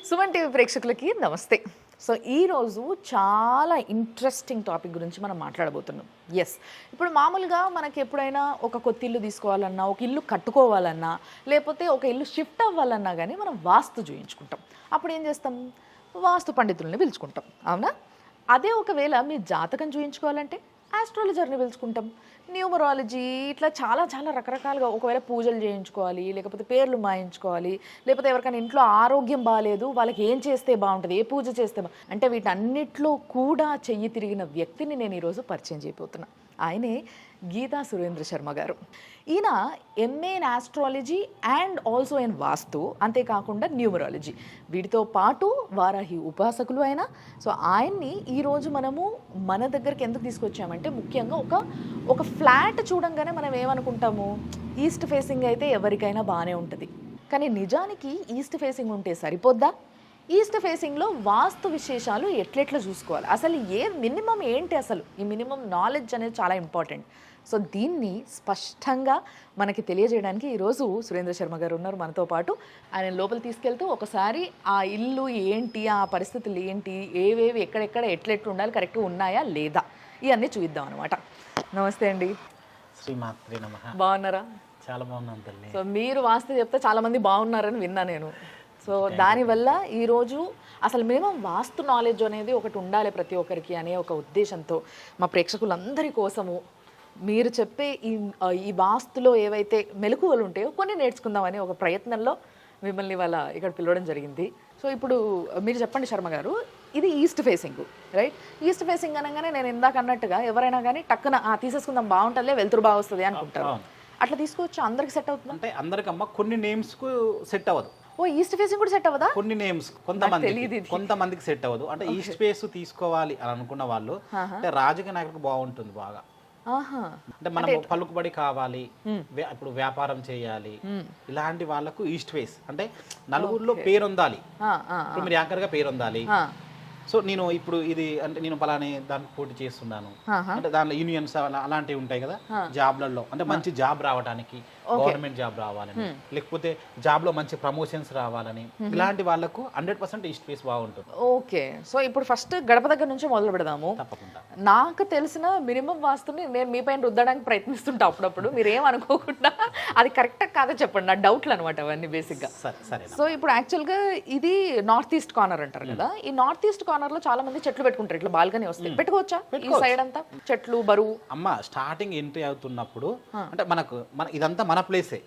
Suman TV ప్రేక్షకులకి నమస్తే. So ఈరోజు చాలా ఇంట్రెస్టింగ్ టాపిక్ గురించి మనం మాట్లాడబోతున్నాం. ఎస్, ఇప్పుడు మామూలుగా మనకి ఎప్పుడైనా ఒక కొత్త ఇల్లు తీసుకోవాలన్నా, ఒక ఇల్లు కట్టుకోవాలన్నా, లేకపోతే ఒక ఇల్లు షిఫ్ట్ అవ్వాలన్నా కానీ మనం వాస్తు చూయించుకుంటాం. అప్పుడు ఏం చేస్తాం? వాస్తు పండితుల్ని పిలుచుకుంటాం, అవునా? అదే ఒకవేళ మీ జాతకం చూయించుకోవాలంటే ఆస్ట్రాలజర్ని పిలుచుకుంటాం. న్యూమరాలజీ ఇట్లా చాలా చాలా రకరకాలుగా, ఒకవేళ పూజలు చేయించుకోవాలి, లేకపోతే పేర్లు మాయించుకోవాలి, లేకపోతే ఎవరికైనా ఇంట్లో ఆరోగ్యం బాగాలేదు, వాళ్ళకి ఏం చేస్తే బాగుంటుంది, ఏ పూజ చేస్తే అంటే వీటన్నిటిలో కూడా చెయ్యి తిరిగిన వ్యక్తిని నేను ఈరోజు పరిచయం చేయబోతున్నా. ఆయనే గీతా సురేంద్ర శర్మ గారు. ఈయన MA in astrology and also in vastu, అంతేకాకుండా న్యూమరాలజీ, వీటితో పాటు వారాహి ఉపాసకులు ఆయన. సో ఆయన్ని ఈరోజు మనము మన దగ్గరికి ఎందుకు తీసుకొచ్చామంటే, ముఖ్యంగా ఒక ఫ్లాట్ చూడంగానే మనం ఏమనుకుంటాము, ఈస్ట్ ఫేసింగ్ అయితే ఎవరికైనా బాగానే ఉంటుంది. కానీ నిజానికి ఈస్ట్ ఫేసింగ్ ఉంటే సరిపోద్దా? ఈస్ట్ ఫేసింగ్లో వాస్తు విశేషాలు ఎట్లెట్లా చూసుకోవాలి, అసలు మినిమం ఏంటి, అసలు ఈ మినిమం నాలెడ్జ్ అనేది చాలా ఇంపార్టెంట్. సో దీన్ని స్పష్టంగా మనకి తెలియజేయడానికి ఈరోజు సురేంద్ర శర్మ గారు ఉన్నారు మనతో పాటు. ఆయన లోపల తీసుకెళ్తూ ఒకసారి ఆ ఇల్లు ఏంటి, ఆ పరిస్థితులు ఏంటి, ఏవేవి ఎక్కడెక్కడ ఎట్లెట్లు ఉండాలి, కరెక్ట్గా ఉన్నాయా లేదా, ఇవన్నీ చూద్దాం అనమాట. నమస్తే అండి. శ్రీమాత్రే నమః. బాగున్నారా? చాలా బాగున్నాను తల్లి. సో మీరు వాస్తు చెప్తే చాలామంది బాగున్నారని విన్నా నేను. సో దానివల్ల ఈరోజు అసలు మినిమం వాస్తు నాలెడ్జ్ అనేది ఒకటి ఉండాలి ప్రతి ఒక్కరికి అనే ఒక ఉద్దేశంతో మా ప్రేక్షకులందరి కోసము మీరు చెప్పే ఈ వాస్తులో ఏవైతే మెలకువలు ఉంటాయో కొన్ని నేర్చుకుందామని ఒక ప్రయత్నంలో మిమ్మల్ని వాళ్ళ ఇక్కడ పిలవడం జరిగింది. సో ఇప్పుడు మీరు చెప్పండి శర్మ గారు, ఇది east facing, right? East facing అనగానే నేను ఇందాక అన్నట్టుగా ఎవరైనా కానీ టక్కున తీసేసుకుందాం, బాగుంటుందిలే, వెళ్తురు బాగా వస్తుంది అనుకుంటారు. అట్లా తీసుకోవచ్చు, అందరికి సెట్ అవుతుంది అంటే? అందరికమ్మా కొన్ని నేమ్స్కు సెట్ అవ్వదు. ఓ, ఈస్ట్ ఫేసింగ్ కూడా సెట్ అవ్వదా? కొన్ని నేమ్స్ కొంతమందికి సెట్ అవ్వదు. అంటే ఈస్ట్ ఫేస్ తీసుకోవాలి అని అనుకున్న వాళ్ళు, అంటే రాజకీయ నాయకులకు బాగుంటుంది బాగా. అంటే మనం పలుకుబడి కావాలి, ఇప్పుడు వ్యాపారం చేయాలి, ఇలాంటి వాళ్ళకు ఈస్ట్ ఫేస్ అంటే నలుగురిలో పేరు ఉండాలి. ఇప్పుడు మీరు యాంకర్ గా పేరు ఉండాలి. సో నేను ఇప్పుడు ఇది అంటే నేను పలానే దానికి పోటీ చేస్తున్నాను అంటే దానిలో యూనియన్స్ అలాంటివి ఉంటాయి కదా జాబ్లలో, అంటే మంచి జాబ్ రావడానికి, గవర్నమెంట్ జాబ్ రావాలని, లేకపోతే జాబ్ లో మంచి ప్రమోషన్స్ రావాలని, ఇలాంటి వాళ్ళకు 100% ఈస్ట్ ఫేస్ బాగుంటుంది. ఓకే, సో ఇప్పుడు ఫస్ట్ గడప దగ్గర నుంచి మొదలు పెడదాము. తప్పకుండా. నాకు తెలిసిన మినిమం వాస్తుని నేను మీ పైన రుద్దడానికి ప్రయత్నిస్తుంటా అప్పుడప్పుడు, మీరు ఏమనుకోకుండా అది కరెక్టా కాదా చెప్పండి, నా డౌట్లు అనమాట అవన్నీ బేసిక్ గా. సరే. సో ఇప్పుడు యాక్చువల్ గా ఇది నార్త్ ఈస్ట్ కార్నర్ అంటారు కదా, ఈ నార్త్ ఈస్ట్ కార్నర్ లో చాలా మంది చెట్లు పెట్టుకుంటారు, ఇట్లా బాల్కనీ వస్తాయి, పెట్టుకోవచ్చా? ఈ సైడ్ అంతా చెట్లు బరువు. అమ్మ స్టార్టింగ్ ఎంట్రీ అవుతున్నప్పుడు అంటే ఇదంతా మన ప్లేసే,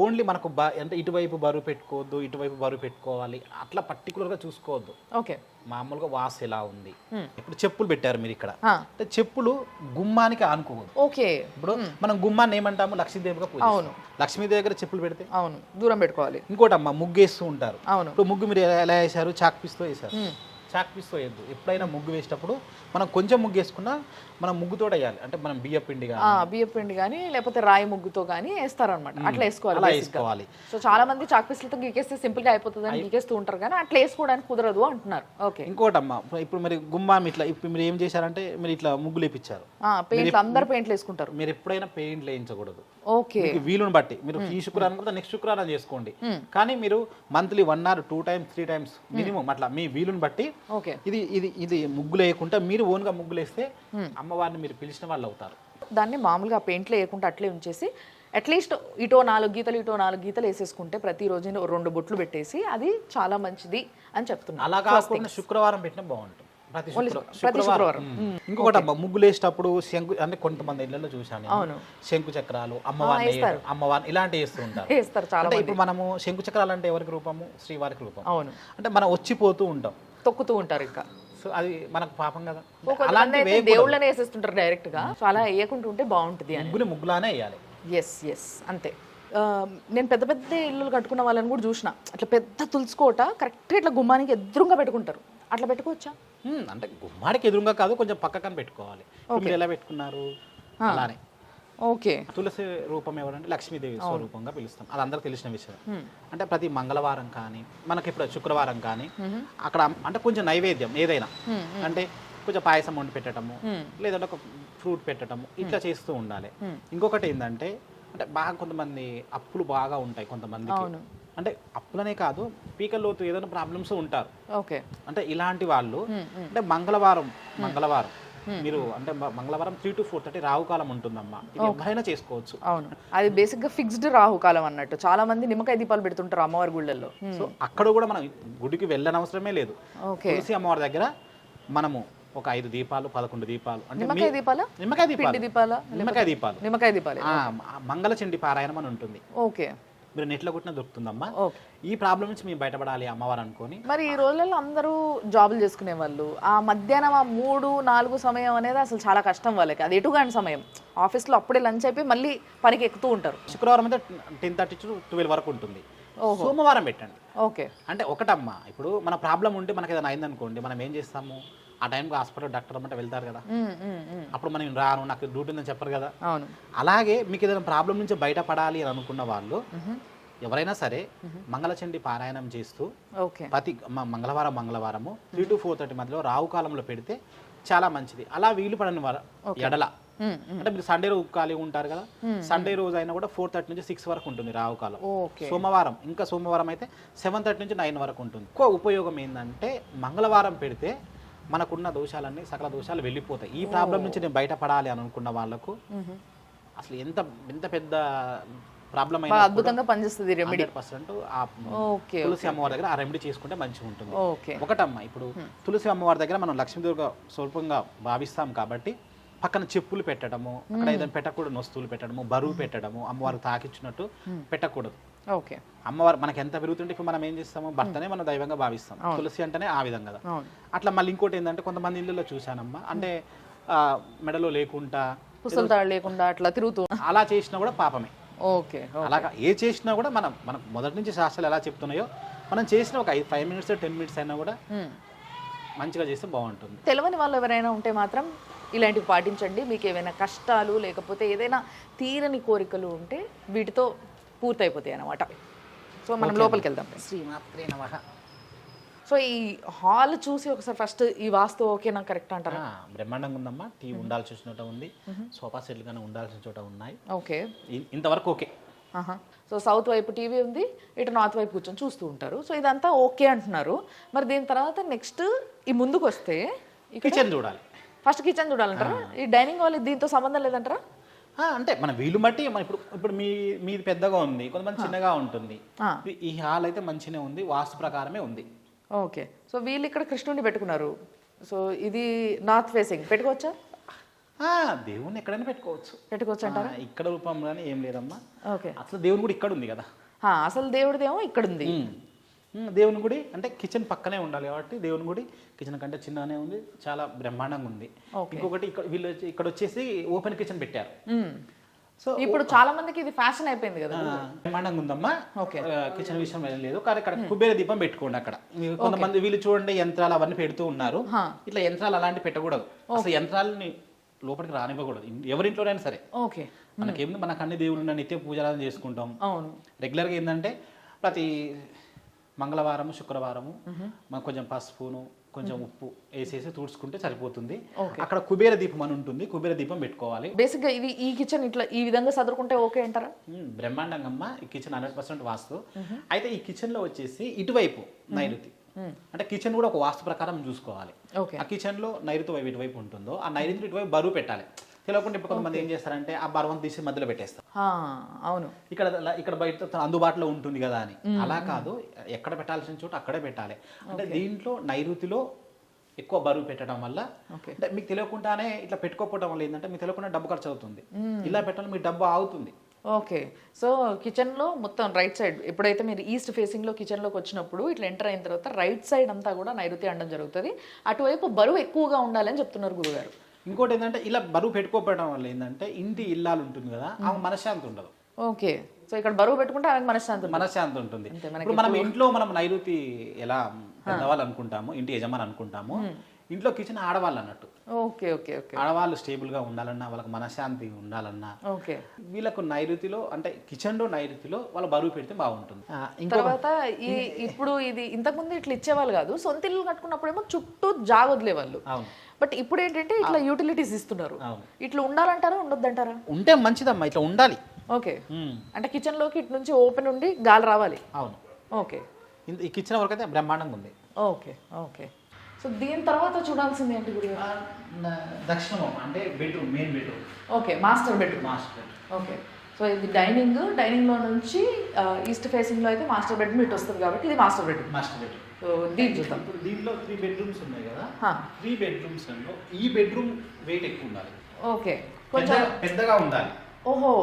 ఓన్లీ మనకు అంటే ఇటువైపు బరువు పెట్టుకోవద్దు, ఇటువైపు బరువు పెట్టుకోవాలి, అట్లా పర్టికులర్ గా చూసుకోవద్దు. ఓకే, మామూలుగా వాస్ ఎలా ఉంది. ఇప్పుడు చెప్పులు పెట్టారు మీరు ఇక్కడ, అంటే చెప్పులు గుమ్మానికి ఆనుకోవద్దు. ఓకే, ఇప్పుడు మనం గుమ్మాన్ని ఏమంటాము, లక్ష్మీదేవిగా పూజ. అవును, లక్ష్మీదేవి దగ్గర చెప్పులు పెడితే అవును దూరం పెట్టుకోవాలి. ఇంకోటి అమ్మ ముగ్గేస్తూ ఉంటారు. అవును, ఇప్పుడు ముగ్గు మీరు ఎలా వేసారు, చాక్ పీస్తో వేసారు. చాక్ పీస్తో వేయద్దు. ఎప్పుడైనా ముగ్గు వేసేటప్పుడు మనం కొంచెం ముగ్గు వేసుకున్నా మనం ముగ్గుతో వేయాలి. అంటే మనం బియ్య పిండి కానీ లేకపోతే రాయి ముగ్గుతో కానీ వేస్తారు అనమాట, అట్లా వేసుకోవాలి. సో చాలా మంది చాక్ పీస్లతో గీకేస్తే సింపుల్ గా అయిపోతుంది అని గీకేస్తూ ఉంటారు, కానీ అట్లా వేసుకోవడానికి కుదరదు అంటున్నారు. ఓకే, ఇంకోటమ్మా ఇప్పుడు మరి గుమ్మం ఇట్లా ఇప్పుడు మీరు ఏం చేశారంటే మీరు ఇట్లా ముగ్గులు వేయించారు, అందరు పెయింట్లు వేసుకుంటారు. మీరు ఎప్పుడైనా పెయింట్లు వేయించకూడదు. ఓకే, వీలుని బట్టి మీరు ఈ శుక్రవారం కూడా నెక్స్ట్ శుక్రవారం చేసుకోండి, కానీ మీరు monthly 1 or 2 times 3 times minimum అట్లా మీ వీలుని బట్టి. ఇది ముగ్గులు వేయకుండా మీరు ఓన్ గా ముగ్గులు వేస్తే అమ్మవారిని మీరు పిలిచిన వాళ్ళు అవుతారు. దాన్ని మామూలుగా పెయింట్లు వేయకుండా అట్లే ఉంచేసి అట్లీస్ట్ ఇటో 4 గీతలు వేసేసుకుంటే ప్రతిరోజు 2 బొట్లు పెట్టేసి అది చాలా మంచిది అని చెప్తున్నా. అలా కాకుండా శుక్రవారం పెట్టినా బాగుంటుంది, ప్రతి శుక్రవారం. ఇంకొకటి అమ్మ ముగ్గులు వేసేటప్పుడు శంకు, అంటే కొంతమంది ఇళ్లలో చూసాను శంకు చక్రాలు అమ్మవారిని ఇలాంటివి వేస్తూ ఉంటారు. అంటే ఇప్పుడు మనము శంకు చక్రాలు అంటే ఎవరికి రూపము, శ్రీవారికి రూపం. అవును, అంటే మనం వచ్చిపోతూ ఉంటాం, తొక్కుతూ ఉంటారు ఇంకా. సో అది మనకు పాపం కదా, దేవుళ్ళనే వేసేస్తుంటారు డైరెక్ట్ గా. సో అలా వేయకుంటుంటే బాగుంటుంది అని ముగ్గులానే వేయాలి. ఎస్ అంతే. నేను పెద్ద పెద్ద ఇల్లులు కట్టుకున్న వాళ్ళని కూడా చూసిన, అట్లా పెద్ద తులుసుకోట కరెక్ట్గా ఇట్లా గుమ్మానికి ఎదురుగా పెట్టుకుంటారు. అట్లా పెట్టుకోవచ్చా? అంటే గుమ్మానికి ఎదురుగా కాదు, కొంచెం పక్కకని పెట్టుకోవాలి. మీరు ఎలా పెట్టుకున్నారు అలానే. ఓకే, తులసి రూపం ఎవరంటే లక్ష్మీదేవి స్వరూపంగా పిలుస్తాం, అది అందరికి తెలిసిన విషయం. అంటే ప్రతి మంగళవారం కానీ మనకి ఇప్పుడు శుక్రవారం కానీ అక్కడ అంటే కొంచెం నైవేద్యం ఏదైనా, అంటే కొంచెం పాయసం వండి పెట్టడము, లేదంటే ఒక ఫ్రూట్ పెట్టడము, ఇట్లా చేస్తూ ఉండాలి. ఇంకొకటి ఏంటంటే అంటే బాగా కొంతమంది అప్పులు బాగా ఉంటాయి కొంతమందికి. అంటే అప్పులనే కాదు, పీకల్లోతు ఏదైనా ప్రాబ్లమ్స్ ఉంటారు. ఓకే. అంటే ఇలాంటి వాళ్ళు అంటే మంగళవారం మీరు అంటే మంగళవారం 3 to 4:30 రాహుకాలం ఉంటుందమ్మా. ఇది ఎవరైనా చేసుకోవచ్చు. అవును, అది బేసిక్ గా ఫిక్స్డ్ రాహుకాలం అన్నట్టు. చాలా మంది నిమ్మకాయ దీపాలు పెడుతుంటారు అమ్మవారి గుళ్ళల్లో. సో అక్కడ కూడా మనం గుడికి వెళ్ళనవసరమే లేదు. తులసి అమ్మవారి దగ్గర మనము ఒక 5 దీపాలు 11 దీపాలు అంటే నిమ్మకాయ దీపాలు నిమ్మకాయ దీపాలు మంగళచండి పారాయణం అని ఉంటుంది. ఓకే. మీరు నెట్లో కొట్టిన దొరుకుతుందమ్మా. ఈ ప్రాబ్లం నుంచి మేము బయటపడాలి అమ్మవారు అనుకొని. మరి ఈ రోజుల్లో అందరూ జాబులు చేసుకునే వాళ్ళు, ఆ మధ్యాహ్నం 3-4 సమయం అనేది అసలు చాలా కష్టం వాళ్ళకి. అది ఎటుగాని సమయం. ఆఫీస్లో అప్పుడే లంచ్ అయిపోయి మళ్ళీ పనికి ఎక్కుతూ ఉంటారు. శుక్రవారం అయితే 10:30 to 12 వరకు ఉంటుంది. సోమవారం పెట్టండి. ఓకే. అంటే ఒకటమ్మా, ఇప్పుడు మన ప్రాబ్లం ఉంటే మనకి ఏదైనా అయిందనుకోండి, మనం ఏం చేస్తాము, ఆ టైంకి హాస్పిటల్ డాక్టర్ అంటే వెళ్తారు కదా, అప్పుడు మనం రాను నాకు డ్యూటీ ఉందని చెప్పరు కదా. అవును. అలాగే మీకు ఏదైనా ప్రాబ్లం నుంచి బయటపడాలి అని అనుకున్న వాళ్ళు ఎవరైనా సరే మంగళచండి పారాయణం చేస్తూ ప్రతి మంగళవారము 3 to 4:30 మధ్యలో రాహుకాలంలో పెడితే చాలా మంచిది. అలా వీలు పడని ఎడల అంటే మీరు సండే రోజు ఖాళీ ఉంటారు కదా, సండే రోజు అయినా కూడా 4:30 నుంచి 6 వరకు ఉంటుంది రాహుకాలం. సోమవారం అయితే 7:30 నుంచి 9 వరకు ఉంటుంది. ఎక్కువ ఉపయోగం ఏంటంటే మంగళవారం పెడితే మనకున్న దోషాలన్నీ సకల దోషాలు వెళ్ళిపోతాయి. ఈ ప్రాబ్లం నుంచి నేను బయటపడాలి అని అనుకున్న వాళ్ళకు అసలు ఎంత పెద్ద ప్రాబ్లం అయినా అద్భుతంగా పనిచేస్తుంది రెమెడీ. 100% తులసి అమ్మవారి దగ్గర ఆ రెమెడీ చేసుకుంటే మంచిగా ఉంటుంది. ఒకటమ్మా, ఇప్పుడు తులసి అమ్మవారి దగ్గర మనం లక్ష్మీదేవిగా స్వల్పంగా భావిస్తాం కాబట్టి పక్కన చెప్పులు పెట్టడము, అక్కడ ఏదైనా పెట్టకూడదు వస్తువులు పెట్టడము, బరువు పెట్టడము, అమ్మవారికి తాకిచ్చినట్టు పెట్టకూడదు. ఓకే. అమ్మవారు మనకి ఎంత పెరుగుతుంటే ఇప్పుడు మనం ఏం చేస్తాము, భర్తనే మనం దైవంగా భావిస్తాం. తులసి అంటేనే ఆ విధంగా కదా. అట్లా మళ్ళీ ఇంకోటి ఏంటంటే కొంతమంది ఇళ్ళలో చూశానమ్మా, అంటే మెడలో లేకుండా లేకుండా అట్లా తిరుగుతూ అలా చేసినా కూడా పాపమే. ఓకే. అలాగా ఏ చేసినా కూడా మనకు మొదటి నుంచి శాస్త్రాలు ఎలా చెప్తున్నాయో మనం చేసిన ఒక 5 minutes 10 minutes అయినా కూడా మంచిగా చేస్తే బాగుంటుంది. తెలియని వాళ్ళు ఎవరైనా ఉంటే మాత్రం ఇలాంటివి పాటించండి. మీకు ఏమైనా కష్టాలు లేకపోతే ఏదైనా తీరని కోరికలు ఉంటే వీటితో పూర్తయిపోతాయి అన్నమాట. సో మనం లోపలికి వెళ్దాం. శ్రీమాత్రే నమః. సో ఈ హాల్ చూసి ఒకసారి ఫస్ట్ ఈ వాస్తు ఓకేనా, కరెక్ట్ అంటారా? బ్రహ్మాండంగా ఉందమ్మా. టీవీ ఉండాల్సిన చోట ఉంది, సోఫా సెట్లు కానీ ఉండాల్సిన చోట ఉన్నాయి. ఓకే, ఇంతవరకు ఓకే. సో సౌత్ వైపు టీవీ ఉంది, ఇటు నార్త్ వైపు కూర్చొని చూస్తూ ఉంటారు. సో ఇదంతా ఓకే అంటున్నారు. మరి దీని తర్వాత నెక్స్ట్ ఈ ముందుకు వస్తే కిచెన్ చూడాలి. ఫస్ట్ కిచెన్ చూడాలంటారా? ఈ డైనింగ్ హాల్ దీంతో సంబంధం లేదంటారా? అంటే మన వీలు బట్టి ఇప్పుడు మీది పెద్దగా ఉంది, కొంతమంది చిన్నగా ఉంటుంది. ఈ హాల్ అయితే మంచిగానే ఉంది, వాస్తు ప్రకారమే ఉంది. ఓకే. సో వీళ్ళు ఇక్కడ కృష్ణుడిని పెట్టుకున్నారు. సో ఇది నార్త్ ఫేసింగ్ పెట్టుకోవచ్చా? దేవుని ఎక్కడైనా పెట్టుకోవచ్చు అంటారా? ఇక్కడ రూపంలోనే ఏం లేదమ్మా. ఓకే. అసలు దేవుని గుడి ఇక్కడ ఉంది కదా. అసలు దేవుడిదేమో ఇక్కడ ఉంది. దేవుని గుడి అంటే కిచెన్ పక్కనే ఉండాలి కాబట్టి దేవుని గుడి కిచెన్ కంటే చిన్ననే ఉంది, చాలా బ్రహ్మాండంగా ఉంది. ఇంకొకటి వీళ్ళు ఇక్కడ వచ్చేసి ఓపెన్ కిచెన్ పెట్టారు. సో ఇప్పుడు చాలా మందికి ఇది ఫ్యాషన్ అయిపోయింది కదా. బ్రహ్మాండంగా ఉందమ్మా. కిచెన్ విషయం లేదు కానీ ఇక్కడ కుబేర దీపం పెట్టుకోండి. అక్కడ కొంతమంది వీళ్ళు చూడండి యంత్రాలు అవన్నీ పెడుతూ ఉన్నారు. ఇట్లా యంత్రాలు అలాంటివి పెట్టకూడదు. అసలు యంత్రాలని లోపలికి రానివ్వకూడదు ఎవరింట్లోనైనా సరే. ఓకే. మనకేముంది, మనకు అన్ని దేవుళ్ళు నిత్య పూజలు చేసుకుంటాం. రెగ్యులర్గా ఏంటంటే ప్రతి మంగళవారము శుక్రవారము మనకు కొంచెం పసుపును కొంచెం ఉప్పు వేసేసి తుడుచుకుంటే సరిపోతుంది. అక్కడ కుబేర దీపం అని ఉంటుంది, కుబేర దీపం పెట్టుకోవాలి. బేసిక్ గా ఇది ఈ కిచెన్ ఇట్లా ఈ విధంగా సదురుకుంటే ఓకే అంటారా? బ్రహ్మాండంగా ఈ కిచెన్ 100% వాస్తు. అయితే ఈ కిచెన్ లో వచ్చేసి ఇటువైపు నైరుతి, అంటే కిచెన్ కూడా ఒక వాస్తు ప్రకారం చూసుకోవాలి. ఆ కిచెన్ లో నైరుతి వైపు ఇటువైపు ఉంటుందో ఆ నైరుతి ఇటువైపు బరువు పెట్టాలి. తెలియకుండా ఇప్పుడు కొంతమంది ఏం చేస్తారంటే ఆ బరువును తీసి మధ్యలో పెట్టేస్తారు. అవును, ఇక్కడ బయట అందుబాటులో ఉంటుంది కదా అని. అలా కాదు, ఎక్కడ పెట్టాల్సిన చోట అక్కడే పెట్టాలి. అంటే దీంట్లో నైరుతిలో ఎక్కువ బరువు పెట్టడం వల్ల అంటే మీకు తెలియకుండానే ఇట్లా పెట్టుకోకపోవడం వల్ల ఏంటంటే మీకు తెలియకుండా డబ్బు ఖర్చు అవుతుంది. ఇలా పెట్టడం మీ డబ్బు ఆగుతుంది. ఓకే. సో కిచెన్లో మొత్తం రైట్ సైడ్ ఎప్పుడైతే మీరు ఈస్ట్ ఫేసింగ్లో కిచెన్లోకి వచ్చినప్పుడు ఇట్లా ఎంటర్ అయిన తర్వాత రైట్ సైడ్ అంతా కూడా నైరుతి అనడం జరుగుతుంది. అటువైపు బరువు ఎక్కువగా ఉండాలని చెప్తున్నారు గురుగారు. ఇంకోటి ఏంటంటే ఇలా బరువు పెట్టుకోవడం వల్ల ఏంటంటే ఇంటి ఇల్లాలు ఉంటుంది కదా, ఆమె మనశ్శాంతి ఉండదు. ఓకే. సో ఇక్కడ బరువు పెట్టుకుంటే ఆమెకు మనశ్శాంతి ఉంటుంది. ఇప్పుడు మనం ఇంట్లో మనం నైరుతి ఎలా పెద్దవాళ్ళు అనుకుంటాము, ఇంటి యజమాని అనుకుంటాము, ఇంట్లో కిచెన్ ఆడవాళ్ళు అన్నట్టు. Okay okay okay. ఆడవాళ్ళు స్టేబుల్ గా ఉండాలన్నా, వాళ్ళకి మనశ్శాంతి ఉండాలన్నా వీళ్ళకు నైరుతిలో అంటే కిచెన్ లో నైరుతిలో వాళ్ళ బరువు పెడితే బాగుంటుంది. తర్వాత ఇప్పుడు ఇది ఇంతకుముందు ఇట్లా ఇచ్చేవాళ్ళు కాదు, సొంత ఇల్లు కట్టుకున్నప్పుడేమో చుట్టూ జాగ వదిలేవాళ్ళు. బట్ ఇప్పుడు ఏంటంటే ఇట్లా యూటిలిటీస్ ఇస్తున్నారు. ఇట్లా ఉండాలంటారా ఉండొద్దంటారా? ఉంటే మంచిదమ్మా, ఇట్లా ఉండాలి. ఓకే, అంటే కిచెన్లోకి ఇటు నుంచి ఓపెన్ ఉండి గాలి రావాలి. అవును. ఓకే, ఈ కిచెన్ వరకు అయితే బ్రహ్మాండంగా ఉంది. Okay okay. సో దీని తర్వాత చూడాల్సింది ఏంటి గురుగారు? దక్షిణం అంటే bedroom, main bedroom. Okay, master bedroom. Okay, so ఇది డైనింగ్లో నుంచి ఈస్ట్ ఫేసింగ్లో అయితే మాస్టర్ బెడ్రూమ్ ఇటు వస్తుంది కాబట్టి ఇది మాస్టర్ బెడ్రూమ్. సో దీన్ని చూద్దాం. ఇప్పుడు దీనిలో 3 బెడ్రూమ్స్ ఉన్నాయి కదా, 3 బెడ్రూమ్స్లో ఈ బెడ్రూమ్ వెయిట్ ఎక్కువ ఉండాలి. ఓకే, కొంచెం పెద్దగా ఉండాలి. ఓహో,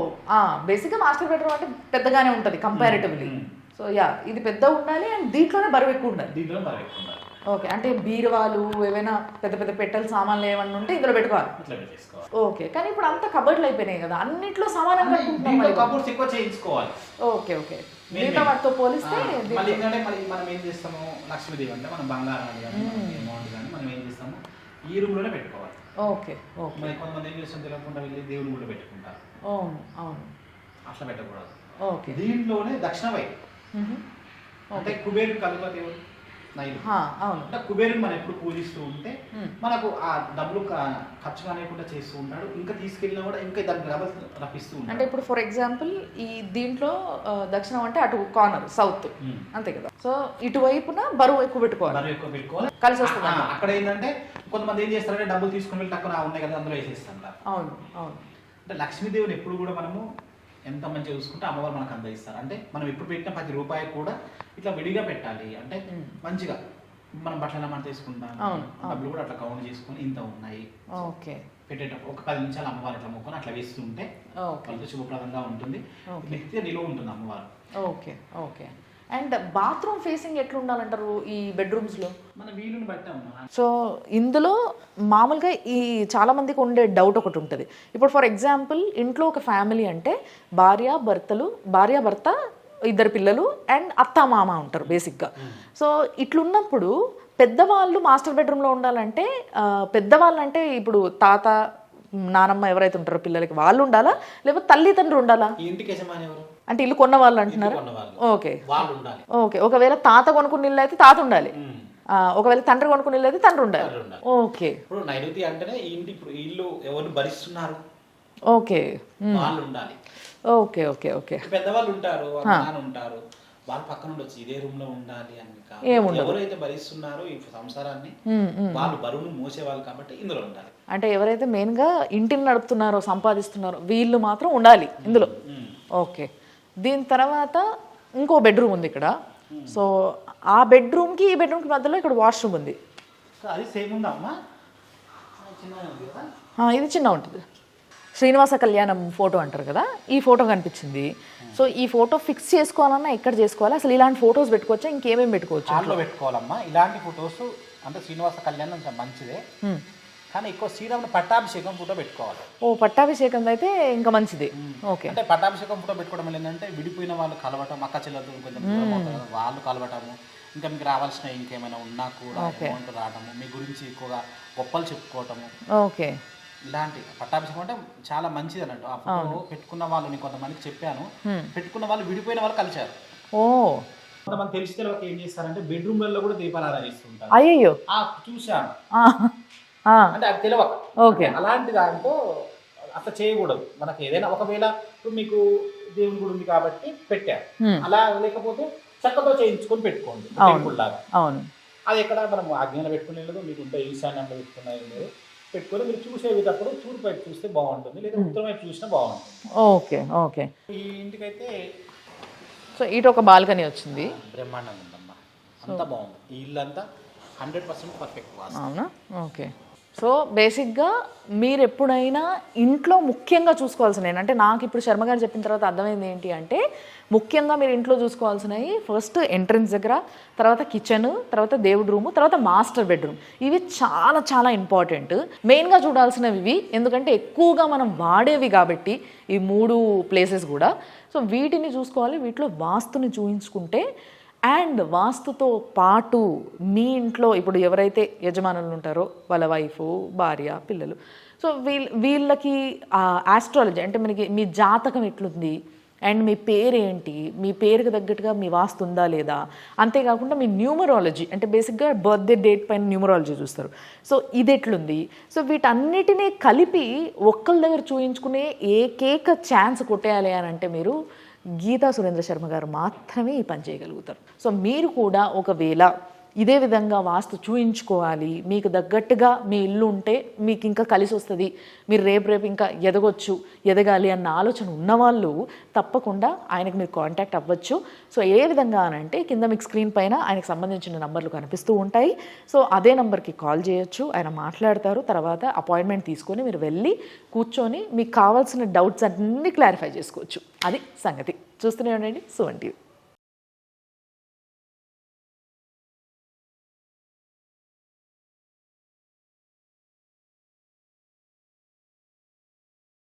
బేసిక్గా మాస్టర్ బెడ్రూమ్ అంటే పెద్దగానే ఉంటుంది కంపారిటివ్లీ. సో ఇది పెద్ద ఉండాలి అండ్ దీంట్లోనే బరువు ఎక్కువ ఉండాలి. దీంట్లో బరువు ఎక్కువ ఉండాలి. ఓకే, అంటే బీరువాలు ఏవైనా పెద్ద పెద్ద పెట్టెల సామాన్లు ఏమన్నా ఉంటే ఇందులో పెట్టుకోవాలి. ఓకే, కానీ ఇప్పుడు అంతా కబర్డ్లు అయిపోయినాయి కదా, అన్నిట్లో సమానంగా కబోర్డ్స్ ఎక్కువ చేయించుకోవాలి. ఓకే ఓకే, మిగతా వాటితో పోలిస్తే మళ్ళీ ఏంటంటే మనం ఏం చేస్తాము, లక్ష్మీదేవి అంటే మనం బంగారం కానీ అమౌంట్ కానీ మనం ఏం చేస్తాము ఈ రూమ్లోనే పెట్టుకోవాలి. Okay okay. మరి కొంతమంది ఏం చేస్తాం తెలియకుండా వెళ్ళి దేవుని కూడా పెట్టుకుంటారు. అవును అవును, అట్లా పెట్టకూడదు. ఓకే, దీంట్లోనే దక్షిణ వైపు అంటే కుబేరు కలుగ దేవుడు నైలు. అవును, అంటే కుబేరుని మనం ఎప్పుడు పూజిస్తూ ఉంటే మనకు ఆ డబ్బులు ఖర్చు కానివ్వకుండా చేస్తూ ఉంటాడు. ఇంకా తీసుకెళ్ళినా కూడా ఇంకా దానికి రప్పిస్తూ ఉంటాడు. అంటే ఇప్పుడు ఫర్ ఎగ్జాంపుల్ ఈ దీంట్లో దక్షిణం అంటే అటు కార్నర్ సౌత్ అంతే కదా, సో ఇటువైపున బరువు ఎక్కువ పెట్టుకోవాలి. కలిసి వస్తుంది. అక్కడ ఏంటంటే కొంతమంది ఏం చేస్తారంటే డబ్బులు తీసుకుని వెళ్ళి తక్కువ ఉన్నాయి కదా అందులో వేసేస్తాం. అవును అవును. అంటే లక్ష్మీదేవిని ఎప్పుడు కూడా మనము ఎంత మంచిగా చూసుకుంటే అమ్మవారు మనకు అందజేస్తారు. అంటే మనం ఎప్పుడు పెట్టిన 10 రూపాయలు కూడా ఇట్లా విడిగా పెట్టాలి. అంటే మంచిగా మనం బట్టలు మనం తీసుకుంటాం, డబ్బులు కూడా అట్లా కౌంట్ చేసుకుని ఇంత ఉన్నాయి ఓకే పెట్టేటప్పుడు ఒక 10 నిమిషాలు అమ్మవారు అట్లా మొక్కుని అట్లా వేస్తుంటే వాళ్ళతో శుభప్రదంగా ఉంటుంది, నిత్య నిలువ ఉంటుంది అమ్మవారు. Okay okay. And bathroom facing ఎట్లా ఉండాలంటారు ఈ బెడ్రూమ్స్లో? మన వీలుని బట్టి అమ్మా. సో ఇందులో మామూలుగా ఈ చాలామందికి ఉండే డౌట్ ఒకటి ఉంటుంది. ఇప్పుడు ఫర్ ఎగ్జాంపుల్ ఇంట్లో ఒక ఫ్యామిలీ అంటే భార్య భర్త 2 పిల్లలు అండ్ అత్త మామ ఉంటారు బేసిక్గా. సో ఇట్లున్నప్పుడు పెద్దవాళ్ళు మాస్టర్ బెడ్రూమ్లో ఉండాలంటే పెద్దవాళ్ళు అంటే ఇప్పుడు తాత నానమ్మ ఎవరైతే ఉంటారో పిల్లలకి వాళ్ళు ఉండాలా, లేకపోతే తల్లిదండ్రులు ఉండాలా? ఇంటికి యజమాని ఎవరు అంటే ఇల్లు కొన్న వాళ్ళు అంటున్నారు. Okay okay. ఒకవేళ తాత కొనుక్కున్న ఇల్లు అయితే తాత ఉండాలి, ఒకవేళ తండ్రి కొనుక్కున్న ఇల్లు అయితే తండ్రి ఉండాలి. ఓకే. ఇప్పుడు నైరుతి అంటేనే ఇంటి ఇప్పుడు ఇల్లు ఎవరు భరిస్తున్నారు ఓకే వాళ్ళు ఉండాలి. Okay okay okay. పెద్దవాళ్ళు ఉంటారు, ఉంటారు, వాళ్ళు పక్కన ఉండొచ్చు, ఇదే రూమ్ లో ఉండాలి అని కాదు. ఎవరైతే భరిస్తున్నారో ఈ సంసారాన్ని వాళ్ళు బరువును మోసేవాళ్ళు కాబట్టి ఇందులో ఉండాలి. అంటే ఎవరైతే మెయిన్ గా ఇంటిని నడుపుతున్నారో సంపాదిస్తున్నారో వీళ్ళు మాత్రం ఉండాలి ఇందులో. ఓకే. దీని తర్వాత ఇంకో బెడ్రూమ్ ఉంది ఇక్కడ. సో ఆ బెడ్రూమ్కి ఈ బెడ్రూమ్కి మధ్యలో ఇక్కడ వాష్రూమ్ ఉంది. అది సేమ్ ఉందమ్మా, ఇది చిన్న ఉంటుంది. శ్రీనివాస కళ్యాణం ఫోటో అంటారు కదా, ఈ ఫోటో కనిపించింది. సో ఈ ఫోటో ఫిక్స్ చేసుకోవాలన్నా ఎక్కడ చేసుకోవాలి, అసలు ఇలాంటి ఫొటోస్ పెట్టుకోవచ్చా, ఇంకేమేమి పెట్టుకోవచ్చు? దాంట్లో పెట్టుకోవాలమ్మా ఇలాంటి ఫొటోస్. అంటే శ్రీనివాస కళ్యాణం మంచిదే, కానీ ఎక్కువ శ్రీరాముని పట్టాభిషేకం ఫోటో పెట్టుకోవాలి. పట్టాభిషేకం అయితే ఇంకా మంచిది. ఓకే. అంటే పట్టాభిషేకం ఫోటో పెట్టుకోవడం వల్ల ఏంటంటే విడిపోయిన వాళ్ళు కలవటం, అక్క చెల్లెలతో కొంచెం వాళ్ళు కలవటము, ఇంకా మీకు రావాల్సిన ఇంకేమైనా ఉన్నా కూడా అమౌంట్ రావటము, మీ గురించి ఎక్కువగా గొప్పలు చెప్పుకోవటము. ఓకే. ఇలాంటి పట్టాభిషేకం అంటే చాలా మంచిది అన్నట్టు. ఆ ఫోటో పెట్టుకున్న వాళ్ళు నేను కొంతమందికి చెప్పాను, పెట్టుకున్న వాళ్ళు విడిపోయిన వాళ్ళు కలిశారు. కొంతమంది తెలిసిన వాళ్ళకి ఏం చేస్తారంటే బెడ్రూమ్ లో కూడా దీపారాధన చేస్తుంటారు. అయ్యో చూశాను. అంటే అది తెలియక. ఓకే. అలాంటి దాంట్లో అట్లా చేయకూడదు. మనకి ఏదైనా ఒకవేళ ఇప్పుడు మీకు దేవుని గుడి ఉంది కాబట్టి పెట్టారు, అలా లేకపోతే చక్కతో చేయించుకొని పెట్టుకోండి టెంపుల్ లాగా. అవును. అది ఎక్కడ మనం ఆజ్ఞాన పెట్టుకునే లేదు, మీకు ఉంటే ఈశాన్యంలో పెట్టుకునే లేదు. పెట్టుకొని మీరు చూసేటప్పుడు తూర్పు వైపు చూస్తే బాగుంటుంది, లేదా ఉత్తరం వైపు చూసినా బాగుంటుంది. Okay okay. ఈ ఇంటికైతే సో ఇటు ఒక బాల్కనీ వచ్చింది, బ్రహ్మాండంగా ఉందమ్మా, అంతా బాగుంది. ఈ ఇల్లు అంతా 100% పర్ఫెక్ట్. అవునా? ఓకే. సో బేసిక్గా మీరు ఎప్పుడైనా ఇంట్లో ముఖ్యంగా చూసుకోవాల్సినవి, అంటే నాకు ఇప్పుడు శర్మ గారు చెప్పిన తర్వాత అర్థమైంది ఏంటి అంటే, ముఖ్యంగా మీరు ఇంట్లో చూసుకోవాల్సినవి ఫస్ట్ ఎంట్రన్స్ దగ్గర, తర్వాత కిచెన్, తర్వాత దేవుడి రూము, తర్వాత మాస్టర్ బెడ్రూమ్. ఇవి చాలా చాలా ఇంపార్టెంట్, మెయిన్గా చూడాల్సినవి ఇవి. ఎందుకంటే ఎక్కువగా మనం వాడేవి కాబట్టి ఈ 3 ప్లేసెస్ కూడా. సో వీటిని చూసుకోవాలి, వీటిలో వాస్తుని చూయించుకుంటే. అండ్ వాస్తుతో పాటు మీ ఇంట్లో ఇప్పుడు ఎవరైతే యజమానులు ఉంటారో వాళ్ళ వైఫ్, భార్య, పిల్లలు, సో వీళ్ళకి ఆస్ట్రాలజీ అంటే మనకి మీ జాతకం ఎట్లుంది, అండ్ మీ పేరేంటి, మీ పేరుకి తగ్గట్టుగా మీ వాస్తు ఉందా లేదా, అంతేకాకుండా మీ న్యూమరాలజీ అంటే బేసిక్గా బర్త్డే డేట్ పైన న్యూమరాలజీ చూస్తారు. సో ఇది ఎట్లుంది, సో వీటన్నిటినీ కలిపి ఒక్కళ్ళ దగ్గర చూయించుకునే ఏకైక ఛాన్స్ కొట్టేయాలి అని అంటే మీరు గీతా సురేంద్ర శర్మ గారు మాత్రమే ఈ పని చేయగలుగుతారు. సో మీరు కూడా ఒకవేళ ఇదే విధంగా వాస్తు చూయించుకోవాలి, మీకు తగ్గట్టుగా మీ ఇల్లు ఉంటే మీకు ఇంకా కలిసి వస్తుంది, మీరు రేపు ఇంకా ఎదగాలి అన్న ఆలోచన ఉన్నవాళ్ళు తప్పకుండా ఆయనకు మీరు కాంటాక్ట్ అవ్వచ్చు. సో ఏ విధంగా అనంటే కింద మీకు స్క్రీన్ పైన ఆయనకు సంబంధించిన నంబర్లు కనిపిస్తూ ఉంటాయి. సో అదే నెంబర్కి కాల్ చేయొచ్చు, ఆయన మాట్లాడతారు. తర్వాత అపాయింట్మెంట్ తీసుకొని మీరు వెళ్ళి కూర్చొని మీకు కావాల్సిన డౌట్స్ అన్నీ క్లారిఫై చేసుకోవచ్చు. అది సంగతి. చూస్తూనే ఉండండి సుమన్ టీవీ.